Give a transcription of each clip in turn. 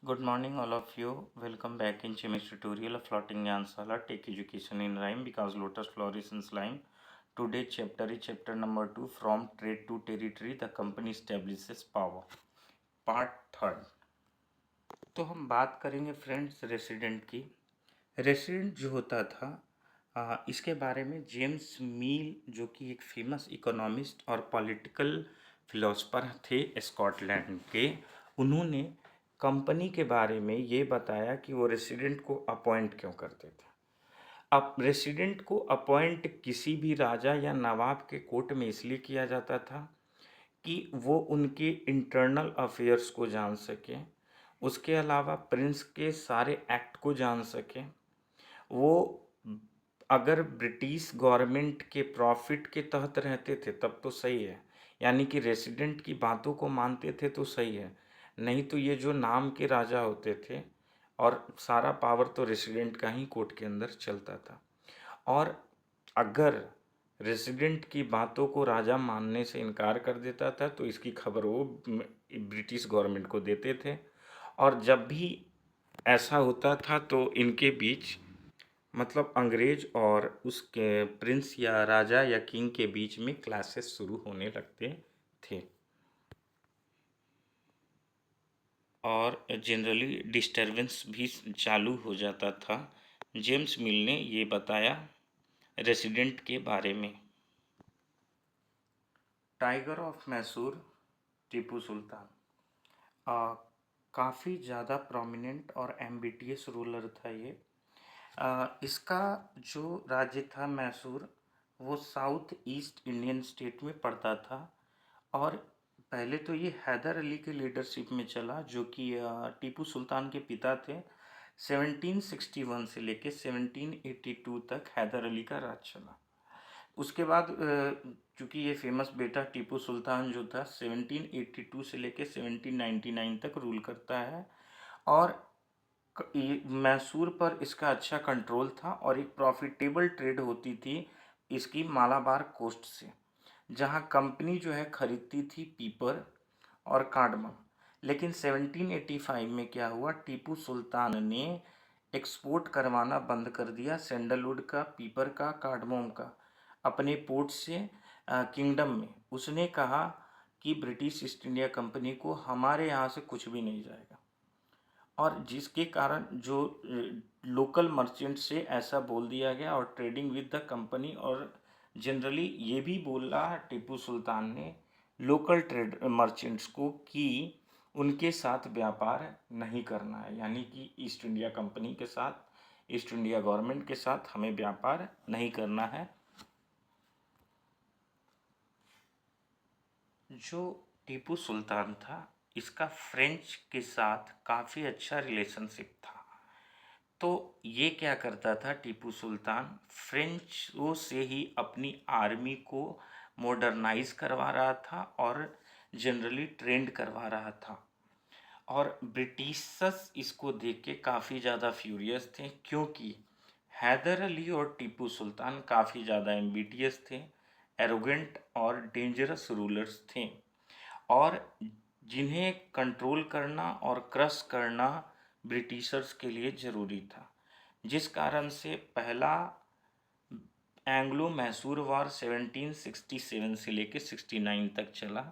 Good morning, all of you. Welcome back in Chemistry tutorial of Floating Yansala. Take education in rhyme because lotus flourishes in slime. Today chapter is chapter number 2 from trade to territory. The company establishes power. Part third. तो हम बात करेंगे friends resident की. Resident जो होता था इसके बारे में जेम्स मील जो कि एक फेमस इकोनॉमिस्ट और पॉलिटिकल फिलोसफर थे स्कॉटलैंड के, उन्होंने कंपनी के बारे में ये बताया कि वो रेसिडेंट को अपॉइंट क्यों करते थे. अब रेसिडेंट को अपॉइंट किसी भी राजा या नवाब के कोर्ट में इसलिए किया जाता था कि वो उनके इंटरनल अफेयर्स को जान सके, उसके अलावा प्रिंस के सारे एक्ट को जान सके. वो अगर ब्रिटिश गवर्नमेंट के प्रॉफिट के तहत रहते थे तब तो सही है, यानी कि रेसिडेंट की बातों को मानते थे तो सही है. नहीं तो ये जो नाम के राजा होते थे और सारा पावर तो रेसिडेंट का ही कोर्ट के अंदर चलता था. और अगर रेसिडेंट की बातों को राजा मानने से इनकार कर देता था तो इसकी खबर वो ब्रिटिश गवर्नमेंट को देते थे. और जब भी ऐसा होता था तो इनके बीच मतलब अंग्रेज और उसके प्रिंस या राजा या किंग के बीच में क्लासेस शुरू होने लगते थे और जनरली डिस्टरबेंस भी चालू हो जाता था. जेम्स मिल ने ये बताया रेसिडेंट के बारे में. टाइगर ऑफ मैसूर टीपू सुल्तान काफ़ी ज़्यादा प्रोमिनेंट और एम्बिटियस रूलर था ये. इसका जो राज्य था मैसूर, वो साउथ ईस्ट इंडियन स्टेट में पड़ता था. और पहले तो ये हैदर अली के लीडरशिप में चला जो कि टीपू सुल्तान के पिता थे. 1761 से लेके 1782 तक हैदर अली का राज चला. उसके बाद चूँकि ये फेमस बेटा टीपू सुल्तान जो था 1782 से लेके 1799 तक रूल करता है. और मैसूर पर इसका अच्छा कंट्रोल था और एक प्रॉफिटेबल ट्रेड होती थी इसकी मालाबार कोस्ट से, जहां कंपनी जो है खरीदती थी पीपर और कार्डमम. लेकिन 1785 में क्या हुआ, टीपू सुल्तान ने एक्सपोर्ट करवाना बंद कर दिया सैंडलवुड का, पीपर का, कार्डमम का अपने पोर्ट से किंगडम में. उसने कहा कि ब्रिटिश ईस्ट इंडिया कंपनी को हमारे यहाँ से कुछ भी नहीं जाएगा. और जिसके कारण जो लोकल मर्चेंट से ऐसा बोल दिया गया और ट्रेडिंग विद द कंपनी. और जनरली ये भी बोला टीपू सुल्तान ने लोकल ट्रेड मर्चेंट्स को कि उनके साथ व्यापार नहीं करना है, यानी कि ईस्ट इंडिया कंपनी के साथ, ईस्ट इंडिया गवर्नमेंट के साथ हमें व्यापार नहीं करना है. जो टीपू सुल्तान था इसका फ्रेंच के साथ काफ़ी अच्छा रिलेशनशिप था. तो ये क्या करता था टीपू सुल्तान, फ्रेंचों से ही अपनी आर्मी को मॉडर्नाइज करवा रहा था और जनरली ट्रेंड करवा रहा था. और ब्रिटिशर्स इसको देख के काफ़ी ज़्यादा फ्यूरियस थे क्योंकि हैदर अली और टीपू सुल्तान काफ़ी ज़्यादा एम्बिटियस थे, एरोगेंट और डेंजरस रूलर्स थे. और जिन्हें कंट्रोल करना और क्रश करना ब्रिटिशर्स के लिए ज़रूरी था. जिस कारण से पहला एंग्लो मैसूर वार 1767 से लेकर 69 तक चला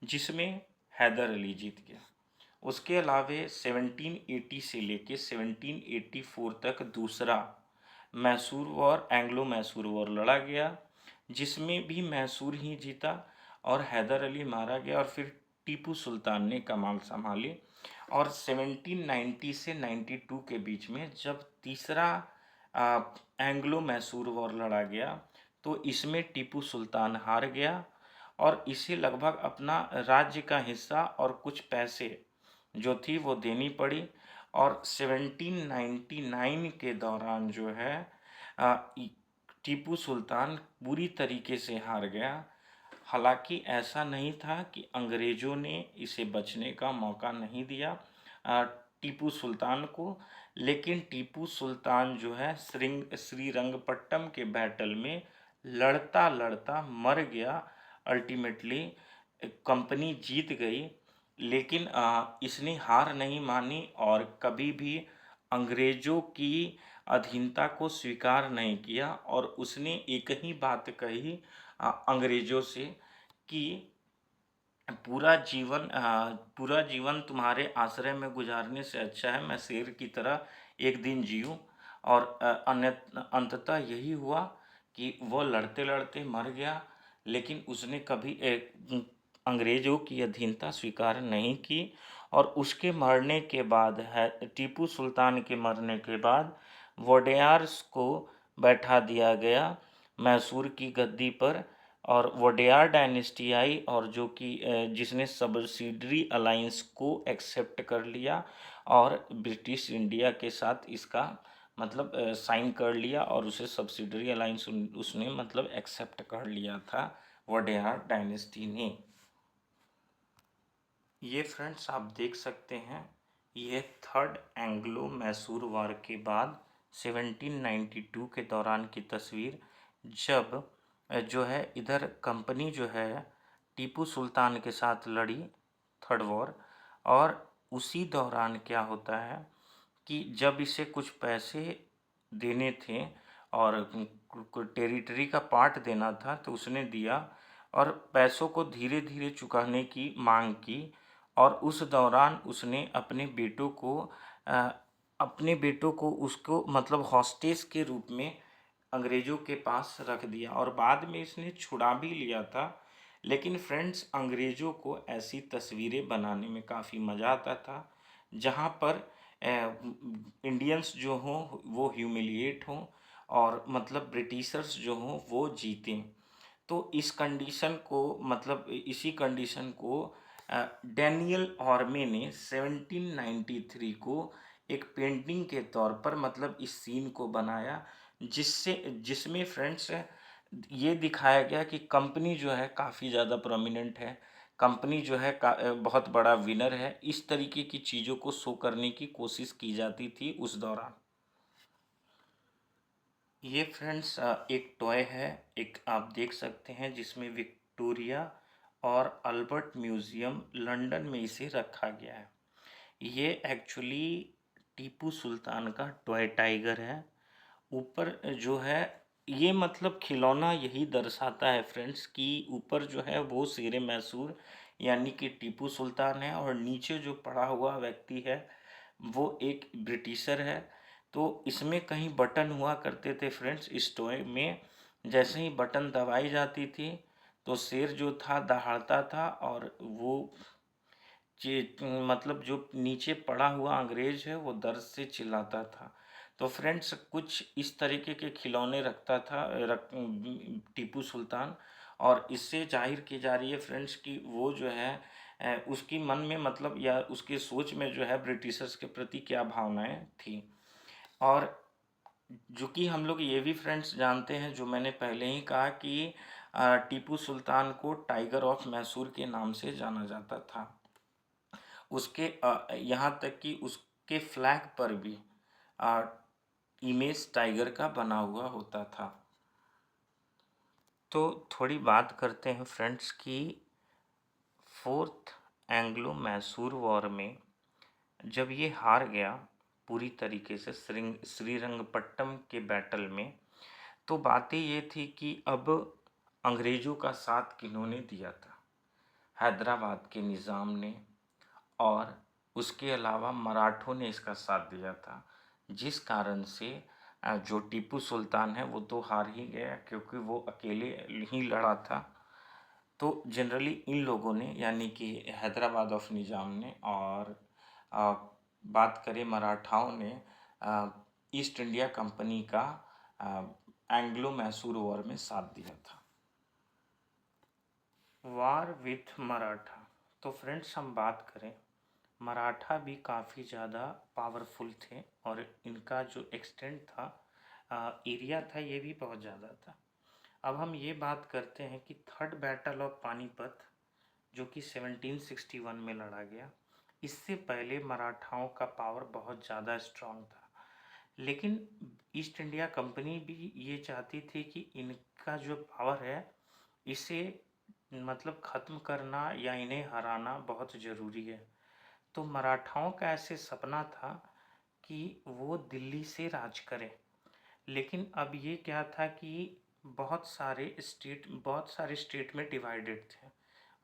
जिसमें हैदर अली जीत गया. उसके अलावे 1780 से लेके 1784 तक दूसरा Mysore war, Anglo Mysore war लड़ा गया जिसमें भी मैसूर ही जीता और हैदर अली मारा गया. और फिर टीपू सुल्तान ने कमान संभाली. और 1790 से 92 के बीच में जब तीसरा एंग्लो मैसूर वॉर लड़ा गया तो इसमें टीपू सुल्तान हार गया और इसे लगभग अपना राज्य का हिस्सा और कुछ पैसे जो थी वो देनी पड़ी. और 1799 के दौरान जो है टीपू सुल्तान पूरी तरीके से हार गया. हालांकि ऐसा नहीं था कि अंग्रेज़ों ने इसे बचने का मौका नहीं दिया टीपू सुल्तान को, लेकिन टीपू सुल्तान जो है श्रीरंगपट्टम के बैटल में लड़ता लड़ता मर गया. अल्टीमेटली कंपनी जीत गई लेकिन इसने हार नहीं मानी और कभी भी अंग्रेजों की अधीनता को स्वीकार नहीं किया और उसने एक ही बात कही अंग्रेजों से कि पूरा जीवन तुम्हारे आश्रय में गुजारने से अच्छा है मैं शेर की तरह एक दिन जीऊँ। और अंततः यही हुआ कि वो लड़ते लड़ते मर गया, लेकिन उसने कभी अंग्रेज़ों की अधीनता स्वीकार नहीं की। और उसके मरने के बाद है टीपू सुल्तान के मरने के बाद वोडेयार्स को बैठा दिया गया मैसूर की गद्दी पर। और वोडेयार डायनेस्टी आई और जो कि जिसने सब्सिडरी अलाइंस को एक्सेप्ट कर लिया और ब्रिटिश इंडिया के साथ इसका मतलब साइन कर लिया और उसे सब्सिडरी अलाइंस उसने मतलब एक्सेप्ट कर लिया था वोडेयार डायनेस्टी ने। ये फ्रेंड्स आप देख सकते हैं, ये थर्ड एंग्लो मैसूर वार के बाद 1792 के दौरान की तस्वीर, जब जो है इधर कंपनी जो है टीपू सुल्तान के साथ लड़ी थर्ड वॉर। और उसी दौरान क्या होता है कि जब इसे कुछ पैसे देने थे और टेरिटरी का पार्ट देना था तो उसने दिया और पैसों को धीरे धीरे चुकाने की मांग की। और उस दौरान उसने अ, अपने बेटों को उसको मतलब हॉस्टेज के रूप में अंग्रेज़ों के पास रख दिया और बाद में इसने छुड़ा भी लिया था। लेकिन फ्रेंड्स अंग्रेज़ों को ऐसी तस्वीरें बनाने में काफ़ी मज़ा आता था जहाँ पर इंडियंस जो हों वो ह्यूमिलिएट हों और मतलब ब्रिटिशर्स जो हों वो जीतें। तो इसी कंडीशन को डैनियल ऑर्मे ने 1793 को एक पेंटिंग के तौर पर मतलब इस सीन को बनाया, जिसमें फ्रेंड्स ये दिखाया गया कि कंपनी जो है काफ़ी ज़्यादा प्रोमिनेंट है, कंपनी जो है बहुत बड़ा विनर है। इस तरीके की चीज़ों को शो करने की कोशिश की जाती थी उस दौरान। ये फ्रेंड्स एक टॉय है, एक आप देख सकते हैं जिसमें विक्टोरिया और अल्बर्ट म्यूज़ियम लंदन में इसे रखा गया है। ये एक्चुअली टीपू सुल्तान का टॉय टाइगर है। ऊपर जो है ये मतलब खिलौना यही दर्शाता है फ्रेंड्स कि ऊपर जो है वो शेर मैसूर यानी कि टीपू सुल्तान है और नीचे जो पड़ा हुआ व्यक्ति है वो एक ब्रिटिशर है। तो इसमें कहीं बटन हुआ करते थे फ्रेंड्स इस टॉय में, जैसे ही बटन दबाई जाती थी तो शेर जो था दहाड़ता था और वो मतलब जो नीचे पड़ा हुआ अंग्रेज है वो दर्द से चिल्लाता था। तो फ्रेंड्स कुछ इस तरीके के खिलौने रखता था टीपू सुल्तान। और इससे जाहिर की जा रही है फ्रेंड्स कि वो जो है उसकी मन में मतलब या उसके सोच में जो है ब्रिटिशर्स के प्रति क्या भावनाएं थी। और जो कि हम लोग ये भी फ्रेंड्स जानते हैं जो मैंने पहले ही कहा कि टीपू सुल्तान को टाइगर ऑफ मैसूर के नाम से जाना जाता था। उसके यहाँ तक कि उसके फ्लैग पर भी अ, इमेज टाइगर का बना हुआ होता था। तो थोड़ी बात करते हैं फ्रेंड्स की फोर्थ एंग्लो मैसूर वॉर में जब ये हार गया पूरी तरीके से श्रीरंगपट्टम के बैटल में, तो बातें ये थी कि अब अंग्रेज़ों का साथ किन्होंने दिया था, हैदराबाद के निज़ाम ने और उसके अलावा मराठों ने इसका साथ दिया था। जिस कारण से जो टीपू सुल्तान है वो तो हार ही गया क्योंकि वो अकेले ही लड़ा था। तो जनरली इन लोगों ने यानी कि हैदराबाद ऑफ निज़ाम ने और आ, बात करें मराठाओं ने ईस्ट इंडिया कंपनी का एंग्लो मैसूर वॉर में साथ दिया था। वार विथ मराठा, तो फ्रेंड्स हम बात करें मराठा भी काफ़ी ज़्यादा पावरफुल थे और इनका जो एक्सटेंट था एरिया था ये भी बहुत ज़्यादा था। अब हम ये बात करते हैं कि थर्ड बैटल ऑफ पानीपत जो कि 1761 में लड़ा गया, इससे पहले मराठाओं का पावर बहुत ज़्यादा स्ट्रांग था। लेकिन ईस्ट इंडिया कंपनी भी ये चाहती थी कि इनका जो पावर है इसे मतलब ख़त्म करना या इन्हें हराना बहुत ज़रूरी है। तो मराठाओं का ऐसे सपना था कि वो दिल्ली से राज करें, लेकिन अब ये क्या था कि बहुत सारे स्टेट में डिवाइडेड थे,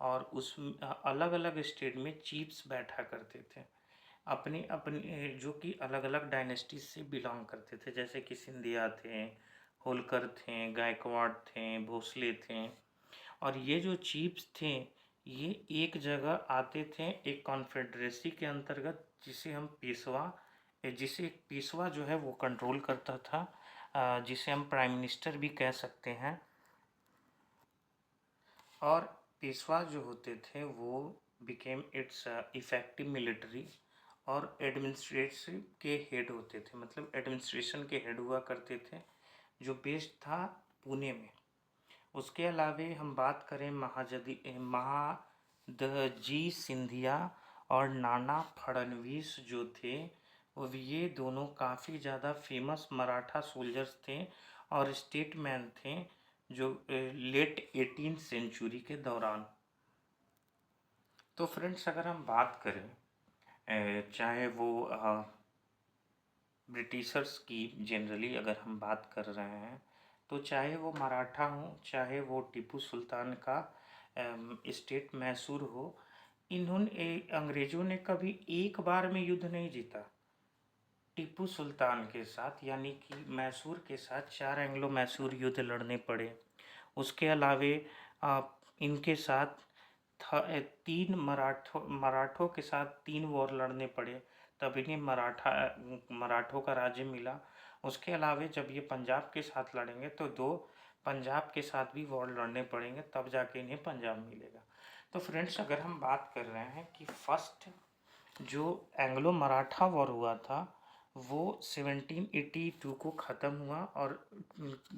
और उस अलग अलग स्टेट में चीफ्स बैठा करते थे, अपनी अपनी जो कि अलग अलग डायनेस्टी से बिलोंग करते थे, जैसे कि सिंधिया थे, होलकर थे, गायकवाड़ थे, भोसले थे। और ये जो चीफ्स थे, ये एक जगह आते थे एक कॉन्फेडरेसी के अंतर्गत, जिसे एक पेशवा जो है वो कंट्रोल करता था, जिसे हम प्राइम मिनिस्टर भी कह सकते हैं। और पेशवा जो होते थे वो बिकेम इट्स इफेक्टिव मिलिट्री और एडमिनिस्ट्रेटिव के हेड होते थे, मतलब एडमिनिस्ट्रेशन के हेड हुआ करते थे, जो बेस्ड था पुणे में। उसके अलावे हम बात करें महादजी सिंधिया और नाना फडणवीस जो थे, वो ये दोनों काफ़ी ज़्यादा फेमस मराठा सोल्जर्स थे और स्टेटमैन थे, जो लेट 18th सेंचुरी के दौरान। तो फ्रेंड्स, अगर हम बात करें चाहे वो ब्रिटिशर्स की, जनरली अगर हम बात कर रहे हैं, तो चाहे वो मराठा हो, चाहे वो टीपू सुल्तान का स्टेट मैसूर हो, अंग्रेज़ों ने कभी एक बार में युद्ध नहीं जीता। टीपू सुल्तान के साथ, यानी कि मैसूर के साथ 4 एंग्लो मैसूर युद्ध लड़ने पड़े। उसके अलावे इनके साथ तीन मराठों के साथ 3 वॉर लड़ने पड़े, तब इन्हें मराठों का राज्य मिला। उसके अलावे जब ये पंजाब के साथ लड़ेंगे तो 2 पंजाब के साथ भी वॉर लड़ने पड़ेंगे, तब जाके इन्हें पंजाब मिलेगा। तो फ्रेंड्स, अगर हम बात कर रहे हैं कि फर्स्ट जो एंग्लो मराठा वॉर हुआ था वो 1782 को ख़त्म हुआ, और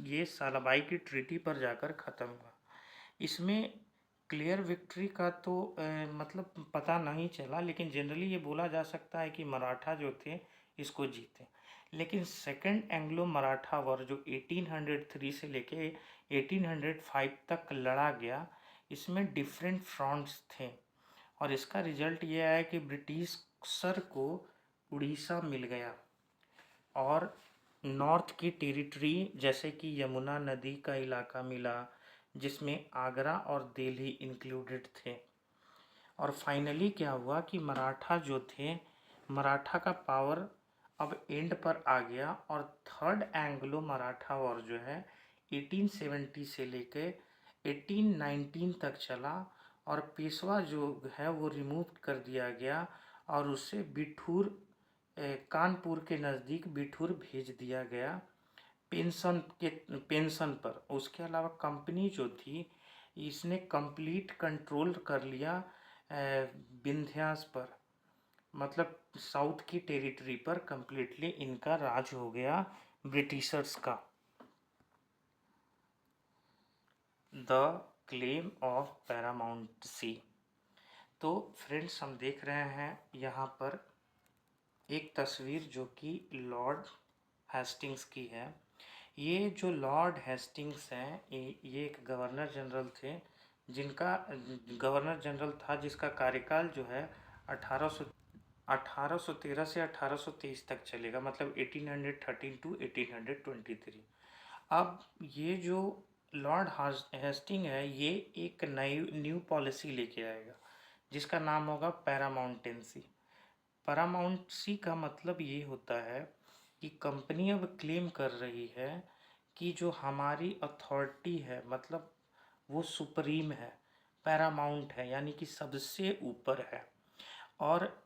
ये सालाबाई की ट्रीटी पर जाकर ख़त्म हुआ। इसमें क्लियर विक्ट्री का तो मतलब पता नहीं चला, लेकिन जनरली ये बोला जा सकता है कि मराठा जो थे इसको जीते। लेकिन सेकंड एंग्लो मराठा वॉर जो 1803 से लेके 1805 तक लड़ा गया, इसमें डिफरेंट फ्रंट्स थे, और इसका रिजल्ट ये आया कि ब्रिटिश सर को उड़ीसा मिल गया, और नॉर्थ की टेरिटरी जैसे कि यमुना नदी का इलाका मिला, जिसमें आगरा और दिल्ली इंक्लूडेड थे। और फाइनली क्या हुआ कि मराठा का पावर अब एंड पर आ गया, और थर्ड एंग्लो मराठा वॉर जो है 1870 से लेके 1819 तक चला, और पेशवा जो है वो रिमूव कर दिया गया, और उसे कानपुर के नज़दीक बिठूर भेज दिया गया पेंशन पर। उसके अलावा कंपनी जो थी, इसने कंप्लीट कंट्रोल कर लिया विंध्यास पर, मतलब साउथ की टेरिटरी पर कंप्लीटली इनका राज हो गया ब्रिटिशर्स का। The claim of paramountcy. तो फ्रेंड्स, हम देख रहे हैं यहाँ पर एक तस्वीर जो कि लॉर्ड हेस्टिंग्स की है। ये जो लॉर्ड हेस्टिंग्स हैं, ये एक गवर्नर जनरल थे, जिसका कार्यकाल जो है 1813 से 1823 तक चलेगा, मतलब 1813 टू 1823। अब ये जो लॉर्ड हेस्टिंग है, ये एक नई न्यू पॉलिसी लेके आएगा, जिसका नाम होगा पैरामाउंटेंसी। पैरामाउंटेंसी का मतलब ये होता है कि कंपनी अब क्लेम कर रही है कि जो हमारी अथॉरिटी है, मतलब वो सुप्रीम है, पैरामाउंट है, यानी कि सबसे ऊपर है, और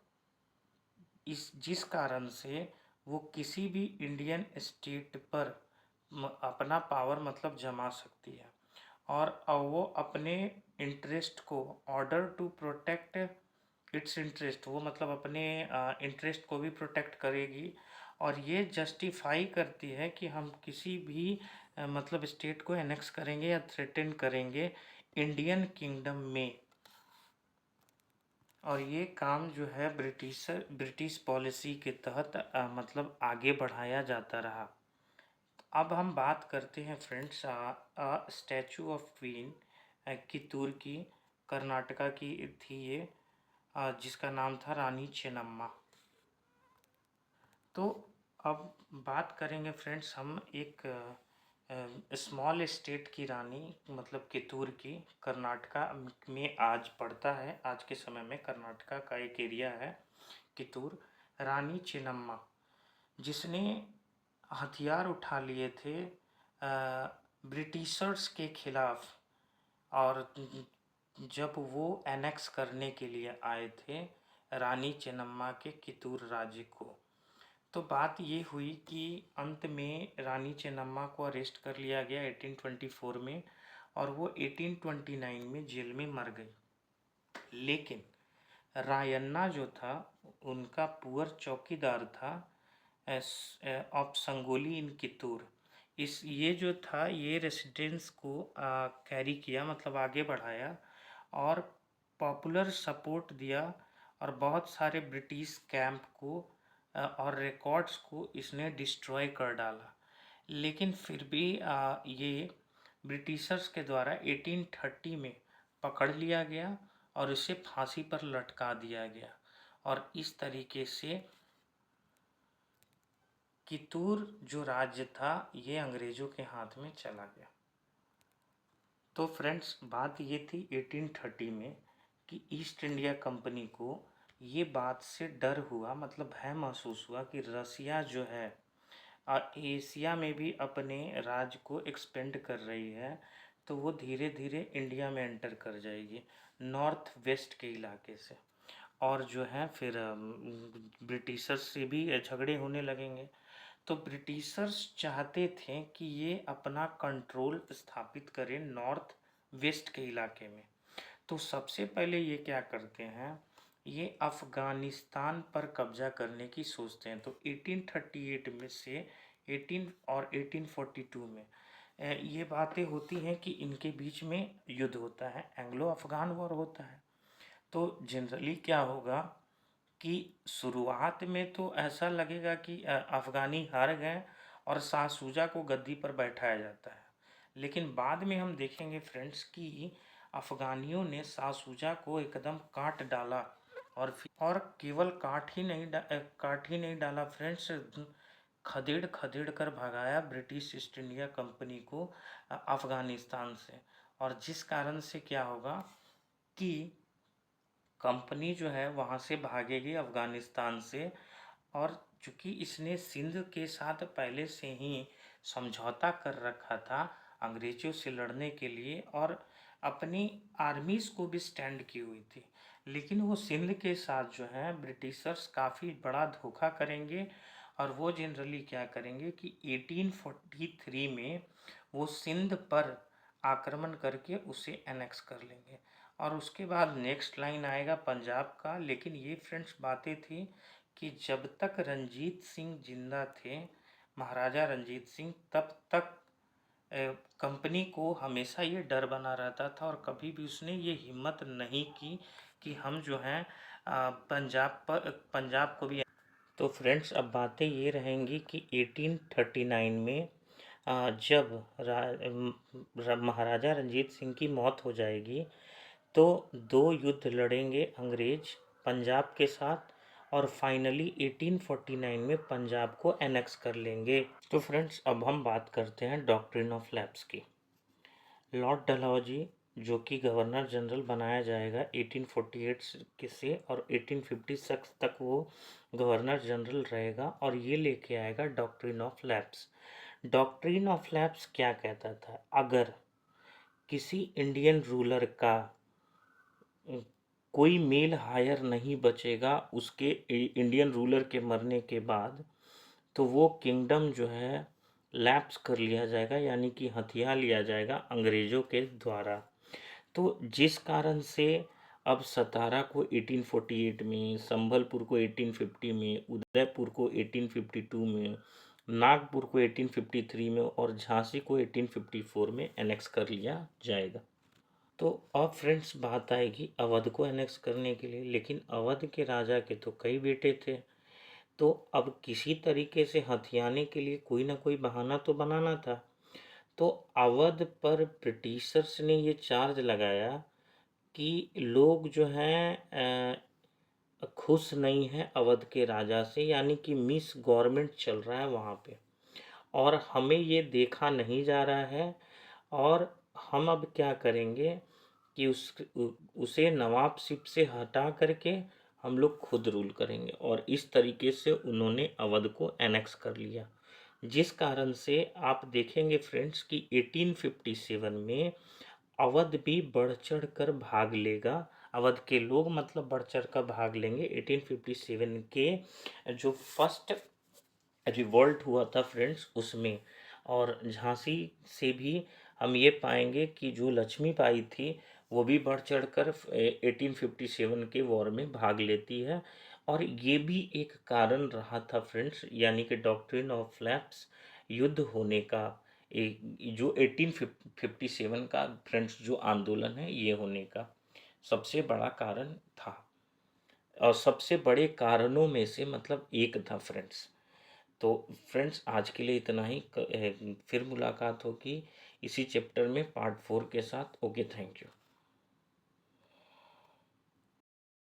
जिस कारण से वो किसी भी इंडियन स्टेट पर अपना पावर मतलब जमा सकती है, और वो अपने इंटरेस्ट को, order to protect its interest, वो मतलब अपने इंटरेस्ट को भी प्रोटेक्ट करेगी, और ये जस्टिफाई करती है कि हम किसी भी मतलब स्टेट को एनेक्स करेंगे या थ्रेटन करेंगे इंडियन किंगडम में। और ये काम जो है ब्रिटिश पॉलिसी के तहत मतलब आगे बढ़ाया जाता रहा। अब हम बात करते हैं friends statue of queen Kittur की, कर्नाटका की थी ये, जिसका नाम था रानी चेन्नम्मा। तो अब बात करेंगे फ्रेंड्स हम एक स्मॉल स्टेट की रानी, मतलब कित्तूर की, कर्नाटका में आज पड़ता है, आज के समय में कर्नाटका का एक एरिया है कित्तूर। रानी चेन्नम्मा, जिसने हथियार उठा लिए थे ब्रिटिशर्स के खिलाफ, और जब वो एनेक्स करने के लिए आए थे रानी चेन्नम्मा के कित्तूर राज्य को, तो बात ये हुई कि अंत में रानी चेन्नम्मा को अरेस्ट कर लिया गया 1824 में, और वो 1829 में जेल में मर गई। लेकिन रायन्ना जो था, उनका पुअर चौकीदार था ऑफ संगोली इन कित्तूर। इस ये जो था, ये रेसिडेंस को कैरी किया, मतलब आगे बढ़ाया, और पॉपुलर सपोर्ट दिया, और बहुत सारे ब्रिटिश कैंप को और रिकॉर्ड्स को इसने डिस्ट्रॉय कर डाला। लेकिन फिर भी ये ब्रिटिशर्स के द्वारा 1830 में पकड़ लिया गया और इसे फांसी पर लटका दिया गया, और इस तरीके से कित्तूर जो राज्य था ये अंग्रेज़ों के हाथ में चला गया। तो फ्रेंड्स, बात ये थी 1830 में कि ईस्ट इंडिया कंपनी को ये बात से डर हुआ, मतलब भय महसूस हुआ कि रसिया जो है एशिया में भी अपने राज को एक्सपेंड कर रही है, तो वो धीरे धीरे इंडिया में एंटर कर जाएगी नॉर्थ वेस्ट के इलाके से, और जो है फिर ब्रिटिशर्स से भी झगड़े होने लगेंगे। तो ब्रिटिशर्स चाहते थे कि ये अपना कंट्रोल स्थापित करें नॉर्थ वेस्ट के इलाके में। तो सबसे पहले ये क्या करते हैं, ये अफ़गानिस्तान पर कब्जा करने की सोचते हैं। तो 1838 में से 18 और 1842 में ये बातें होती हैं कि इनके बीच में युद्ध होता है, एंग्लो अफ़गान वॉर होता है। तो जनरली क्या होगा कि शुरुआत में तो ऐसा लगेगा कि अफ़गानी हार गए और शाह शुजा को गद्दी पर बैठाया जाता है, लेकिन बाद में हम देखेंगे फ्रेंड्स कि अफ़गानियों ने शाह शुजा को एकदम काट डाला, और केवल काट ही नहीं डाला फ्रेंड्स, खदेड़ खदेड़ कर भगाया ब्रिटिश ईस्ट इंडिया कंपनी को अफ़गानिस्तान से। और जिस कारण से क्या होगा कि कंपनी जो है वहाँ से भागेगी अफ़गानिस्तान से, और चूँकि इसने सिंध के साथ पहले से ही समझौता कर रखा था अंग्रेज़ों से लड़ने के लिए, और अपनी आर्मीज़ को भी स्टैंड की हुई थी, लेकिन वो सिंध के साथ जो है ब्रिटिशर्स काफ़ी बड़ा धोखा करेंगे, और वो जनरली क्या करेंगे कि 1843 में वो सिंध पर आक्रमण करके उसे एनेक्स कर लेंगे। और उसके बाद नेक्स्ट लाइन आएगा पंजाब का। लेकिन ये फ्रेंड्स बातें थी कि जब तक रंजीत सिंह जिंदा थे, महाराजा रंजीत सिंह, तब तक कंपनी को हमेशा ये डर बना रहता था, और कभी भी उसने ये हिम्मत नहीं की कि हम जो हैं पंजाब को भी। तो फ्रेंड्स, अब बातें ये रहेंगी कि 1839 में जब महाराजा रंजीत सिंह की मौत हो जाएगी, तो दो युद्ध लड़ेंगे अंग्रेज पंजाब के साथ, और फाइनली 1849 में पंजाब को एनेक्स कर लेंगे। तो फ्रेंड्स, अब हम बात करते हैं डॉक्ट्रिन ऑफ लैप्स की। लॉर्ड डलहौजी, जो कि गवर्नर जनरल बनाया जाएगा 1848 के से, और 1856 तक वो गवर्नर जनरल रहेगा, और ये लेके आएगा doctrine of lapse. Doctrine of lapse क्या कहता था, अगर किसी इंडियन रूलर का कोई मेल हायर नहीं बचेगा उसके इंडियन रूलर के मरने के बाद, तो वो किंगडम जो है लैप्स कर लिया जाएगा, यानी कि हथिया लिया जाएगा अंग्रेज़ों के द्वारा। तो जिस कारण से अब सतारा को 1848 में, संभलपुर को 1850 में, उदयपुर को 1852 में, नागपुर को 1853 में, और झांसी को 1854 में एनेक्स कर लिया जाएगा। तो अब फ्रेंड्स बात आएगी अवध को एनेक्स करने के लिए। लेकिन अवध के राजा के तो कई बेटे थे, तो अब किसी तरीके से हथियाने के लिए कोई ना कोई बहाना तो बनाना था। तो अवध पर ब्रिटिशर्स ने ये चार्ज लगाया कि लोग जो हैं खुश नहीं हैं अवध के राजा से, यानी कि मिस गवर्नमेंट चल रहा है वहाँ पे, और हमें ये देखा नहीं जा रहा है। और हम अब क्या करेंगे कि उसे नवाबशिप से हटा करके हम लोग खुद रूल करेंगे, और इस तरीके से उन्होंने अवध को एनेक्स कर लिया। जिस कारण से आप देखेंगे फ्रेंड्स कि 1857 में अवध भी बढ़ चढ़ कर भाग लेगा। अवध के लोग मतलब बढ़ चढ़ कर भाग लेंगे 1857 के जो फर्स्ट रिवॉल्ट हुआ था फ्रेंड्स उसमें। और झांसी से भी हम ये पाएंगे कि जो लक्ष्मीबाई थी वो भी बढ़ चढ़ कर 1857 के वॉर में भाग लेती है। और ये भी एक कारण रहा था फ्रेंड्स, यानी कि डॉक्ट्रिन ऑफ लैप्स युद्ध होने का, एक जो 1857 का फ्रेंड्स जो आंदोलन है ये होने का सबसे बड़ा कारण था, और सबसे बड़े कारणों में से मतलब एक था फ्रेंड्स। तो फ्रेंड्स आज के लिए इतना ही, फिर मुलाकात होगी इसी चैप्टर में पार्ट 4 के साथ। Okay, thank you.